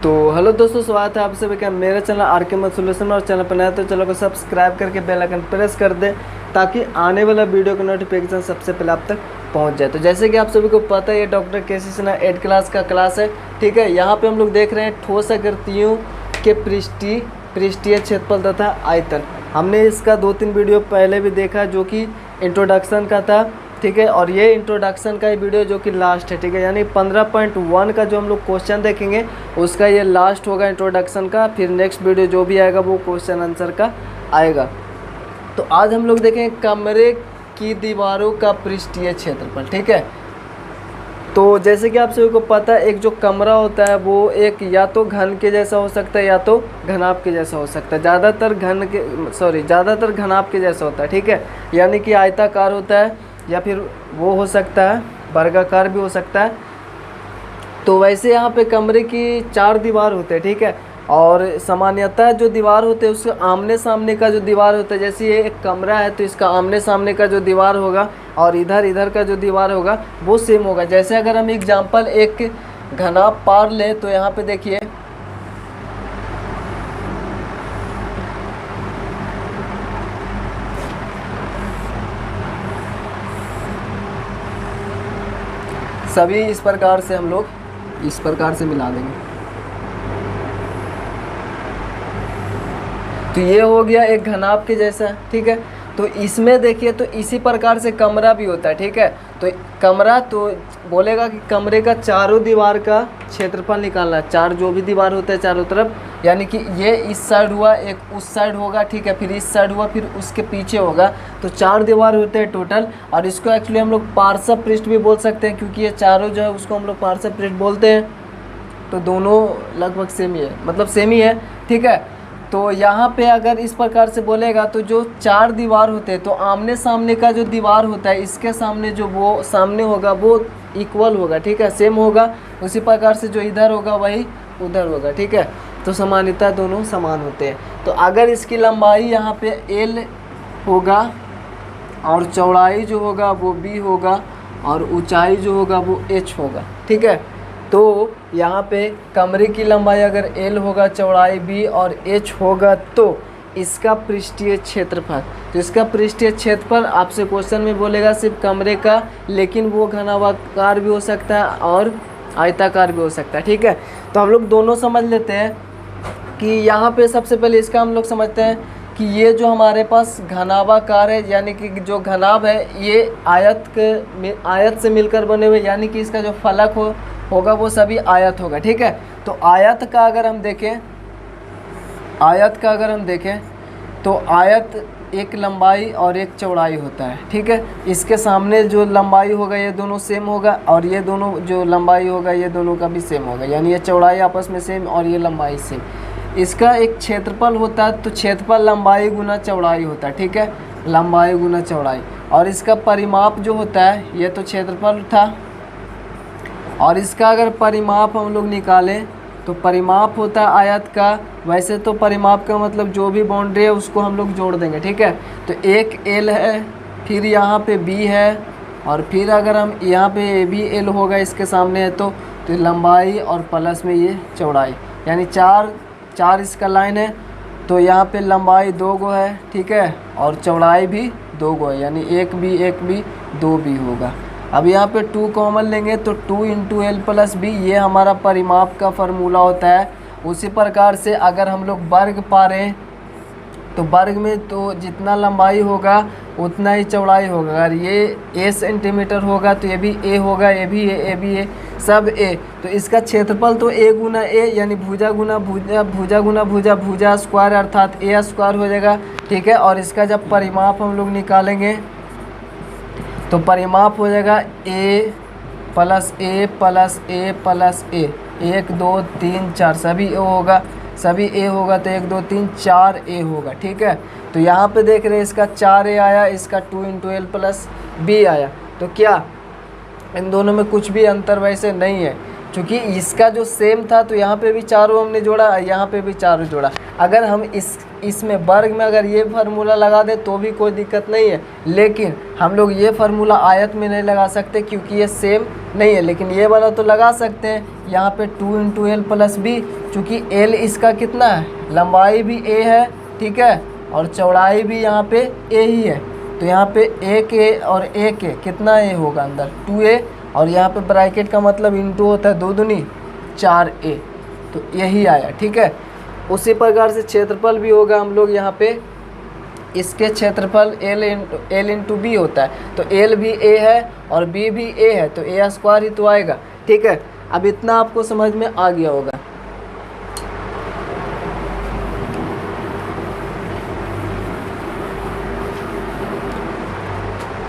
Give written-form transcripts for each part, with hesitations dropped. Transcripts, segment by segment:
तो हेलो दोस्तों, स्वागत है आप सभी का मेरे चैनल आर के सोल्यूशन। और चैनल पर नया तो चैनल को सब्सक्राइब करके बेल आइकन प्रेस कर दें ताकि आने वाला वीडियो का नोटिफिकेशन सबसे पहले आप तक पहुंच जाए। तो जैसे कि आप सभी को पता है, ये डॉक्टर के.सी. सिन्हा 8 क्लास का क्लास है। ठीक है, यहाँ पे हम लोग देख रहे हैं ठोस आकृतियों के पृष्ठीय क्षेत्रफल तथा आयतन। हमने इसका 2-3 वीडियो पहले भी देखा जो कि इंट्रोडक्शन का था। ठीक है, और ये इंट्रोडक्शन का ही वीडियो जो कि लास्ट है। ठीक है, यानी 15.1 का जो हम लोग क्वेश्चन देखेंगे उसका ये लास्ट होगा इंट्रोडक्शन का। फिर नेक्स्ट वीडियो जो भी आएगा वो क्वेश्चन आंसर का आएगा। तो आज हम लोग देखेंगे कमरे की दीवारों का पृष्ठीय क्षेत्रफल। ठीक है, तो जैसे कि आप सभी को पता है, एक जो कमरा होता है वो एक या तो घन के जैसा हो सकता है या तो घनाभ के जैसा हो सकता है। ज़्यादातर घनाभ के जैसा होता है। ठीक है, यानी कि आयताकार होता है या फिर वो हो सकता है वर्गाकार भी हो सकता है। तो वैसे यहाँ पे कमरे की 4 दीवार होते हैं। ठीक है, और सामान्यतः जो दीवार होते हैं उसके आमने सामने का जो दीवार होता है, जैसे ये एक कमरा है तो इसका आमने सामने का जो दीवार होगा और इधर का जो दीवार होगा वो सेम होगा। जैसे अगर हम एग्जाम्पल एक घनाभ पार लें तो यहाँ पे देखिए, सभी इस प्रकार से हम लोग इस प्रकार से मिला देंगे। तो ये हो गया एक घनाभ के जैसा। ठीक है, तो इसमें देखिए तो इसी प्रकार से कमरा भी होता है। ठीक है, तो कमरा तो बोलेगा कि कमरे का चारों दीवार का क्षेत्रफल निकालना है। 4 जो भी दीवार होता है चारों तरफ, यानी कि ये इस साइड हुआ, एक उस साइड होगा। ठीक है, फिर इस साइड हुआ, फिर उसके पीछे होगा। तो 4 दीवार होते हैं टोटल। और इसको एक्चुअली हम लोग पार्श्व पृष्ठ भी बोल सकते हैं, क्योंकि ये चारों जो है उसको हम लोग पार्श्व पृष्ठ बोलते हैं। तो दोनों लगभग सेम ही है, मतलब सेम ही है। ठीक है, तो यहाँ पे अगर इस प्रकार से बोलेगा तो जो 4 दीवार होते हैं तो आमने सामने का जो दीवार होता है इसके सामने जो वो सामने होगा वो इक्वल होगा। ठीक है, सेम होगा। उसी प्रकार से जो इधर होगा वही उधर होगा। ठीक है, तो सामान्यतः दोनों समान होते हैं। तो अगर इसकी लंबाई यहाँ पे L होगा और चौड़ाई जो होगा वो B होगा और ऊंचाई जो होगा वो H होगा। ठीक है, तो यहाँ पे कमरे की लंबाई अगर L होगा, चौड़ाई B और H होगा तो इसका पृष्ठीय क्षेत्रफल, तो इसका पृष्ठीय क्षेत्रफल आपसे क्वेश्चन में बोलेगा सिर्फ कमरे का, लेकिन वो घनाभाकार भी हो सकता है और आयताकार भी हो सकता है। ठीक है, तो हम लोग दोनों समझ लेते हैं कि यहाँ पे सबसे पहले इसका हम लोग समझते हैं कि ये जो हमारे पास घनाभाकार है, यानी कि जो घनाभ है ये आयत से मिलकर बने हुए, यानी कि इसका जो फलक होगा वो सभी आयत होगा। ठीक है, तो आयत का अगर हम देखें तो आयत एक लंबाई और एक चौड़ाई होता है। ठीक है, इसके सामने जो लंबाई होगा ये दोनों सेम होगा और ये दोनों जो लंबाई होगा ये दोनों का भी सेम होगा, यानी ये चौड़ाई आपस में सेम और ये लंबाई सेम। इसका एक क्षेत्रफल होता है, तो क्षेत्रफल लंबाई गुना चौड़ाई होता है। ठीक है, लंबाई गुना चौड़ाई। और इसका परिमाप जो होता है, ये तो क्षेत्रफल था, और इसका अगर परिमाप हम लोग निकालें तो परिमाप होता है आयत का। वैसे तो परिमाप का मतलब जो भी बाउंड्री है उसको हम लोग जोड़ देंगे। ठीक है, तो एक L है, फिर यहाँ पे B है, और फिर अगर हम यहाँ पे भी L होगा इसके सामने है तो लंबाई और प्लस में ये चौड़ाई, यानी 4 इसका लाइन है। तो यहाँ पे लंबाई 2 गो है। ठीक है, और चौड़ाई भी 2 गो है, यानी एक भी 2 भी होगा। अब यहाँ पे 2 कॉमन लेंगे तो 2 × L + B, ये हमारा परिमाप का फार्मूला होता है। उसी प्रकार से अगर हम लोग वर्ग पा रहे हैं तो वर्ग में तो जितना लंबाई होगा उतना ही चौड़ाई होगा। अगर ये A सेंटीमीटर होगा तो ये भी A होगा, ये भी A, सब A। तो इसका क्षेत्रफल तो A गुना A, यानी भुजा गुना भुजा स्क्वायर, अर्थात A स्क्वायर हो जाएगा। ठीक है, और इसका जब परिमाप हम लोग निकालेंगे तो परिमाप हो जाएगा A + A + A, 1 2 3 4 सभी A होगा, तो 1 2 3 4 A होगा। ठीक है, तो यहाँ पे देख रहे हैं इसका 4A आया, इसका 2 × L + B आया। तो क्या इन दोनों में कुछ भी अंतर वैसे नहीं है, क्योंकि इसका जो सेम था तो यहाँ पे भी 4 हमने जोड़ा, यहाँ पे भी 4 जोड़ा। अगर हम इसमें वर्ग में अगर ये फार्मूला लगा दें तो भी कोई दिक्कत नहीं है, लेकिन हम लोग ये फार्मूला आयत में नहीं लगा सकते क्योंकि ये सेम नहीं है। लेकिन ये वाला तो लगा सकते हैं, यहाँ पे 2 × l + b, चूँकि l इसका कितना है, लंबाई भी a है, ठीक है, और चौड़ाई भी यहाँ पे a ही है। तो यहाँ पे 1a और 1a कितना a होगा अंदर 2a, और यहाँ पे ब्रैकेट का मतलब इंटू होता है 2 दूनी 4a, तो यही आया, ठीक है। उसी प्रकार से क्षेत्रफल भी होगा, हम लोग यहाँ पे इसके क्षेत्रफल l × b होता है, तो l भी a है और b भी a है, तो a² ही तो आएगा, ठीक है। अब इतना आपको समझ में आ गया होगा।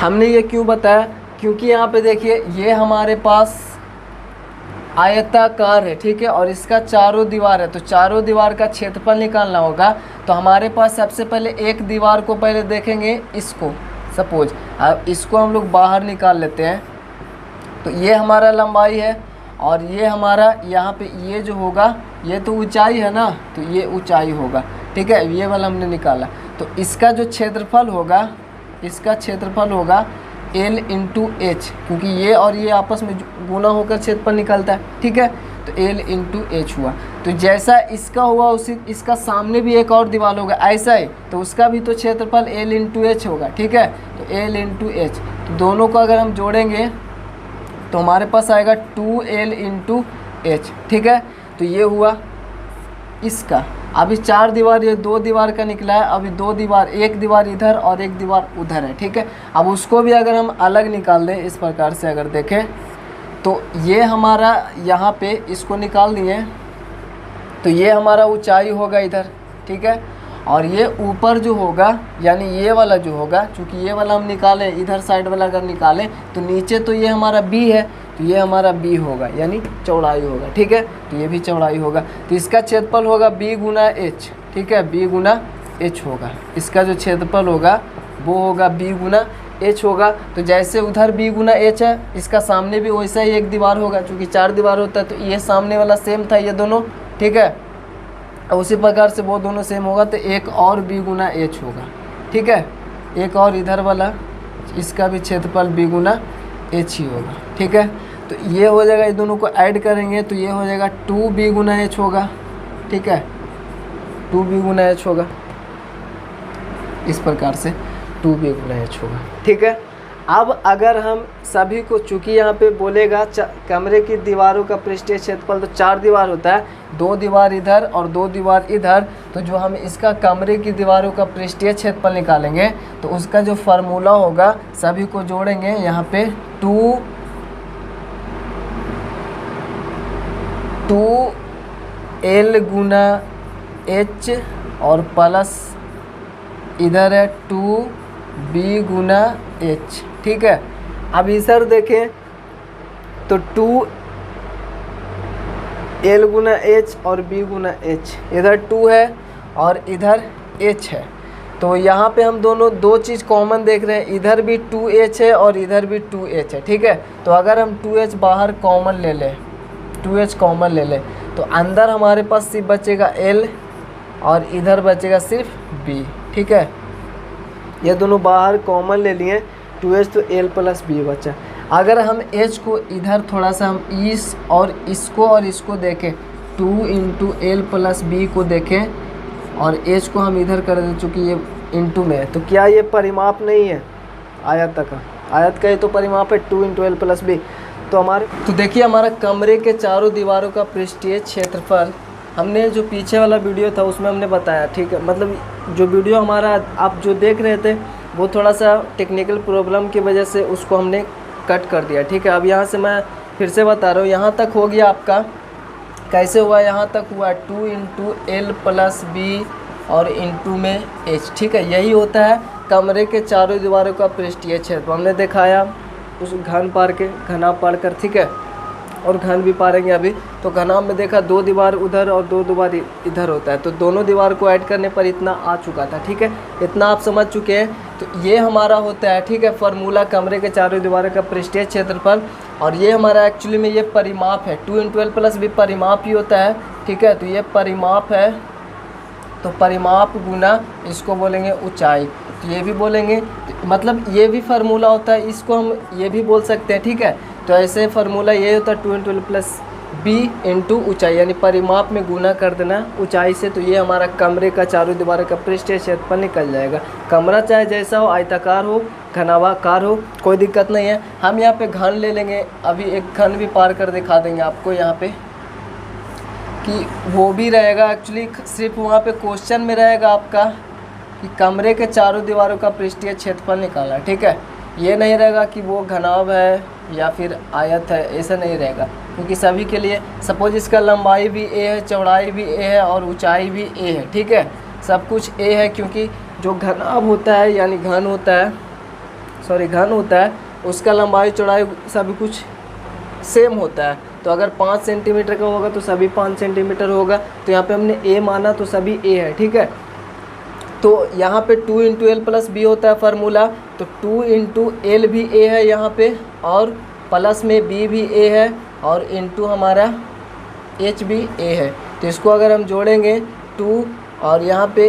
हमने ये क्यों बताया, क्योंकि यहाँ पे देखिए ये हमारे पास आयताकार है, ठीक है, और इसका चारों दीवार है, तो चारों दीवार का क्षेत्रफल निकालना होगा। तो हमारे पास सबसे पहले एक दीवार को पहले देखेंगे, इसको सपोज अब इसको हम लोग बाहर निकाल लेते हैं। तो ये हमारा लंबाई है और ये हमारा यहाँ पे ये जो होगा ये तो ऊंचाई है ना, तो ये ऊंचाई होगा, ठीक है, ये वाला हमने निकाला। तो इसका जो क्षेत्रफल होगा, इसका क्षेत्रफल होगा l × h, क्योंकि ये और ये आपस में गुना होकर क्षेत्रफल निकलता है, ठीक है, तो l × h हुआ। तो जैसा इसका हुआ उसी इसका सामने भी एक और दीवार होगा ऐसा ही, तो उसका भी तो क्षेत्रफल l × h होगा, ठीक है, तो l × h। तो दोनों को अगर हम जोड़ेंगे तो हमारे पास आएगा 2l × h, ठीक है। तो ये हुआ इसका। अभी 4 दीवार, ये 2 दीवार का निकला है, अभी 2 दीवार, एक दीवार इधर और एक दीवार उधर है, ठीक है। अब उसको भी अगर हम अलग निकाल दें, इस प्रकार से अगर देखें तो ये हमारा यहाँ पे इसको निकाल दिए, तो ये हमारा ऊंचाई होगा इधर, ठीक है, और ये ऊपर जो होगा यानी ये वाला जो होगा, चूँकि ये वाला हम निकालें, इधर साइड वाला अगर निकालें तो नीचे तो ये हमारा b है, तो ये हमारा b होगा यानी चौड़ाई होगा, ठीक है, तो ये भी चौड़ाई होगा। तो इसका क्षेत्रफल होगा b × h, ठीक है, b × h होगा। इसका जो क्षेत्रफल होगा वो होगा b × h होगा। तो जैसे उधर b × h है, इसका सामने भी वैसा ही एक दीवार होगा, क्योंकि 4 दीवार होता है, तो ये सामने वाला सेम था ये दोनों, ठीक है, और उसी प्रकार से वो दोनों सेम होगा, तो एक और b × h होगा, ठीक है, एक और इधर वाला इसका भी क्षेत्रफल b × h ही होगा, ठीक है। तो ये हो जाएगा, ये दोनों को ऐड करेंगे तो ये हो जाएगा 2b × h होगा, ठीक है, 2b × h होगा, इस प्रकार से 2b × h होगा, ठीक है। अब अगर हम सभी को, चूँकि यहाँ पे बोलेगा कमरे की दीवारों का पृष्ठीय क्षेत्रफल, तो 4 दीवार होता है, 2 दीवार इधर और 2 दीवार इधर, तो जो हम इसका कमरे की दीवारों का पृष्ठीय क्षेत्रफल निकालेंगे तो उसका जो फार्मूला होगा सभी को जोड़ेंगे, यहाँ पे 2l × h और प्लस इधर है 2b × h, ठीक है। अब इधर देखें तो 2l × h और b × h, इधर 2 है और इधर h है, तो यहाँ पे हम दोनों 2 चीज़ कॉमन देख रहे हैं, इधर भी 2h है और इधर भी 2h है, ठीक है। तो अगर हम 2h बाहर कॉमन ले लें, 2h कॉमन ले लें, तो अंदर हमारे पास सिर्फ बचेगा l और इधर बचेगा सिर्फ b, ठीक है। ये दोनों बाहर कॉमन ले लिए, 2h तो l + b बचा। अगर हम h को इधर थोड़ा सा हम इस और इसको देखें, 2 × l + b को देखें और h को हम इधर कर दें, चूँकि ये इंटू में है, तो क्या ये परिमाप नहीं है आयत का? आयत का ये तो परिमाप है 2 × l + b। तो देखिए हमारा कमरे के चारों दीवारों का पृष्ठीय क्षेत्रफल, हमने जो पीछे वाला वीडियो था उसमें हमने बताया, ठीक है, मतलब जो वीडियो हमारा आप जो देख रहे थे वो थोड़ा सा टेक्निकल प्रॉब्लम की वजह से उसको हमने कट कर दिया, ठीक है। अब यहाँ से मैं फिर से बता रहा हूँ, यहाँ तक हो गया आपका, कैसे हुआ, यहाँ तक हुआ 2 × l + b और इंटू में h, ठीक है। यही होता है कमरे के चारों दीवारों का पृष्ठीय क्षेत्रफल। हमने दिखाया उस घन पार के घनाभ पार कर, ठीक है, और घन भी पारेंगे अभी। तो घनाभ में देखा 2 दीवार उधर और 2 दीवार इधर होता है, तो दोनों दीवार को ऐड करने पर इतना आ चुका था, ठीक है, इतना आप समझ चुके हैं। तो ये हमारा होता है, ठीक है, फार्मूला कमरे के चारों दीवारों का पृष्ठीय क्षेत्रफल, और ये हमारा एक्चुअली में ये परिमाप है। 2 × l + b परिमाप ही होता है, ठीक है, तो ये परिमाप है तो परिमाप गुना इसको बोलेंगे ऊंचाई, तो ये भी बोलेंगे, मतलब ये भी फार्मूला होता है, इसको हम ये भी बोल सकते हैं, ठीक है। तो ऐसे फार्मूला ये होता है 2 × 12 प्लस b इंटू ऊँचाई, यानी परिमाप में गुना कर देना ऊंचाई से। तो ये हमारा कमरे का चारों दीवारों का पृष्ठीय क्षेत्रफल निकल जाएगा। कमरा चाहे जैसा हो, आयताकार हो, घनाभाकार हो, कोई दिक्कत नहीं है। हम यहाँ पे घन ले लेंगे, अभी एक घन भी पार कर दिखा देंगे आपको यहाँ पे कि वो भी रहेगा। एक्चुअली सिर्फ वहाँ पे क्वेश्चन में रहेगा आपका कि कमरे के चारों दीवारों का पृष्ठीय क्षेत्रफल निकाला, ठीक है। ये नहीं रहेगा कि वो घनाभ है या फिर आयत है, ऐसा नहीं रहेगा, क्योंकि सभी के लिए सपोज इसका लंबाई भी a है, चौड़ाई भी a है और ऊंचाई भी a है, ठीक है। सब कुछ a है, क्योंकि जो घनाभ होता है यानी घन होता है उसका लंबाई चौड़ाई सभी कुछ सेम होता है। तो अगर 5 सेंटीमीटर का होगा तो सभी 5 सेंटीमीटर होगा। तो यहाँ पे हमने a माना तो सभी a है, ठीक है। तो यहाँ पे 2 × l प्लस b होता है फार्मूला, तो 2 × l भी a है यहाँ पे, और प्लस में b भी a है, और इंटू हमारा h भी a है। तो इसको अगर हम जोड़ेंगे 2 और यहाँ पे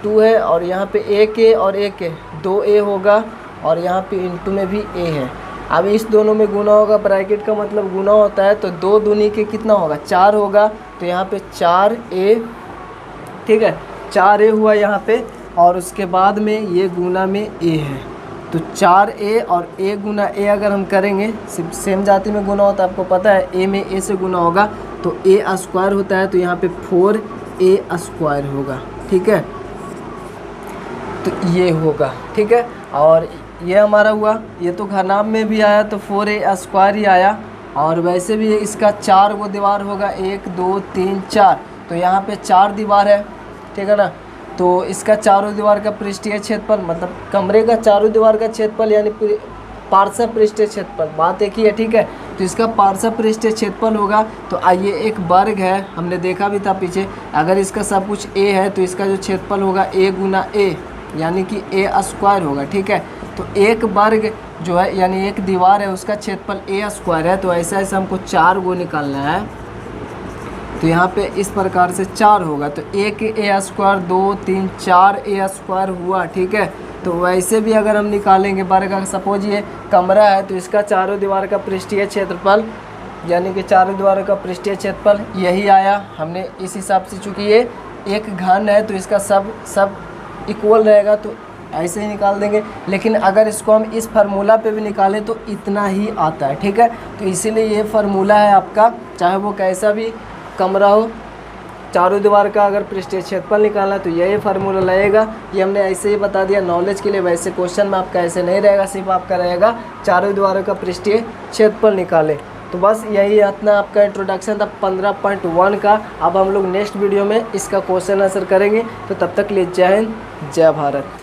2 है और यहाँ पे 1 और 1 2a होगा, और यहाँ पे इंटू में भी a है। अब इस दोनों में गुना होगा, ब्रैकेट का मतलब गुना होता है, तो 2 दूनी के कितना होगा 4 होगा। तो यहाँ पे 4a, ठीक है, 4a हुआ यहाँ पे, और उसके बाद में ये गुना में a है। तो 4a और a गुना a अगर हम करेंगे, सिर्फ सेम जाति में गुना होता है, आपको पता है a में a से गुना होगा तो a स्क्वायर होता है, तो यहाँ पे 4a स्क्वायर होगा, ठीक है। तो ये होगा, ठीक है। और ये हमारा हुआ, ये तो घनाभ में भी आया तो 4a स्क्वायर ही आया, और वैसे भी इसका 4 गो दीवार होगा, 1 2 3 4, तो यहाँ पे 4 दीवार है, ठीक है ना। तो इसका चारों दीवार का पृष्ठीय क्षेत्रफल, मतलब कमरे का चारों दीवार का क्षेत्रफल यानी पार्श्व पृष्ठीय क्षेत्रफल, बात एक ही है, ठीक है। तो इसका पार्श्व पृष्ठीय क्षेत्रफल होगा। तो आइए, एक वर्ग है, हमने देखा भी था पीछे, अगर इसका सब कुछ a है तो इसका जो क्षेत्रफल होगा a गुना a, यानी कि a स्क्वायर होगा, ठीक है। तो एक वर्ग जो है यानी एक दीवार है उसका क्षेत्रफल a स्क्वायर है। तो ऐसा ऐसा हमको 4 गो निकालना है, तो यहाँ पे इस प्रकार से 4 होगा। तो 1a स्क्वायर 2 3 4a स्क्वायर हुआ, ठीक है। तो वैसे भी अगर हम निकालेंगे वर्ग, अगर सपोज ये कमरा है तो इसका चारों दीवार का पृष्ठीय क्षेत्रफल, यानी कि चारों दीवारों का पृष्ठीय क्षेत्रफल यही आया। हमने इस हिसाब से, चूँकि ये एक घन है तो इसका सब इक्वल रहेगा, तो ऐसे ही निकाल देंगे। लेकिन अगर इसको हम इस फार्मूला पे भी निकालें तो इतना ही आता है, ठीक है। तो इसीलिए ये फार्मूला है आपका, चाहे वो कैसा भी कमरा हो, चारों दीवार का अगर पृष्ठीय क्षेत्रफल निकालना है तो यही फार्मूला लगेगा। ये हमने ऐसे ही बता दिया नॉलेज के लिए, वैसे क्वेश्चन में आपका ऐसे नहीं रहेगा, सिर्फ आपका रहेगा चारों दीवारों का पृष्ठीय क्षेत्रफल निकाले। तो बस यही इतना आपका इंट्रोडक्शन था 15.1 का। अब हम लोग नेक्स्ट वीडियो में इसका क्वेश्चन आंसर करेंगे। तो तब तक लिए जय हिंद, जय भारत।